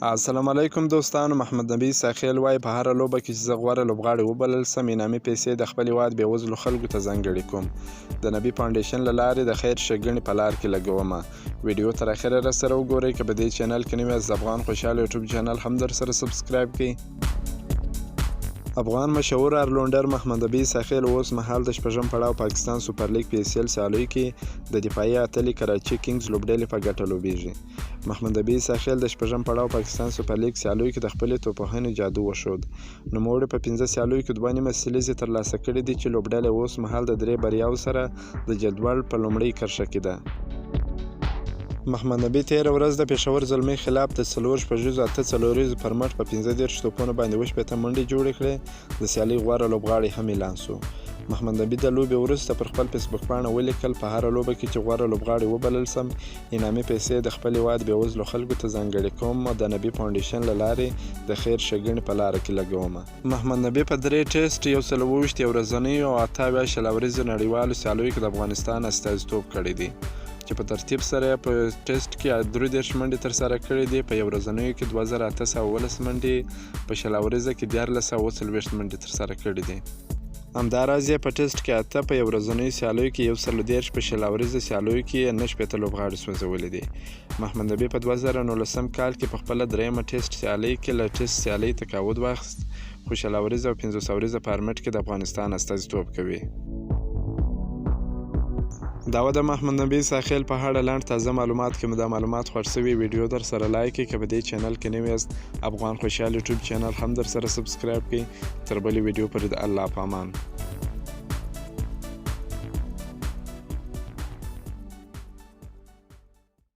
السلام علیکم دوستانو، محمد نبی ساخیل وای په هره لوبه کې چې زه غوره لوبغاړی وبلل سم انعامي پیسې د خپل هیواد بېوزلو خلکو ته ځانګړې کوم. د نبی فاونډیشن له لارې د خیر ښېګڼې په لار کې لګومه. ویډیو تر اخره راسره وګورئ. که په دې چینل کې نوي یاست د افغان خوشحال یوټیوب چینل هم درسره سبسکرایب کړئ. افغان مشهور آلراونډر محمد نبی ساخیل اوس مهال د شپږم پړاو پاکستان سوپر لیګ پی اس ایل سیالیو کې د دفاعي اتلې کراچي کینګز لوبډلې په ګټه لوبیږي. محمد نبی ساخیل د شپږم پړاو پاکستان سوپر لیګ سیالیو کې د خپلې توپوهنې جادو وښود. نوموړي په 15 سیالیو کې 2 نیمه سلیزې ترلاسه کړې دي چې لوبډلې اوس مهال د 3 بریاو سره د جدول په لومړۍ کرښه کې ده. محمد نبی تېره ورځ د پېښور زلمۍ خلاف د 4-8 پر مټ په 15 توپونو باندې 8 منډې جوړې کړې. د سیالۍ غوره لوبغاړی هم اعلان سو. محمد نبی د لوبې وروسته پر خپل فیسبوک پاڼه ولیکل: په هره لوبه کې چې غوره لوبغاړی وبلل سم انعامي پیسې د خپل هیواد بېوزلو خلکو ته ځانګړې کوم او د نبی فاونډیشن له لارې د خیر ښېګڼې په لاره کې لګومه. محمد نبی په 3 ټیسټ 128 ورځنیو او 28 شلوريزو نړیوالو سیالیو کې د افغانستان استازیتوب کړی دی چې په ترتیب سره په ټیسټ کې 33 منډې ترسره کړې دي. په یو ورځنیو کې 2819 منډې، په شلوریزه کې 1440 منډې ترسره کړې دي. همداراز یې په ټیسټ کې 8، په یو ورځنیو سیالیو کې 130، په شلوریزه سیالیو کې 9 لوبغاړي سوځولي دي. محمد نبی په 2019 کال کې په خپله درېیمه ټیسټ سیالۍ کې له ټیسټ سیالۍ تقاعد واخیست، خو شلوریزه او 500 فارمټ کې د افغانستان استازیتوب کوي. دا و د محمد نبی ساخیل په اړه لنډ تازه معلومات. که مو دا معلومات خوښ شوي ویډیو در سره لایک کړئ. که په دې چینل کې نوي یاست افغان خوشحال یوټیوب چینل هم در سره سبسکرایب کړئ. تر بلې ویډیو پورې د الله په امان.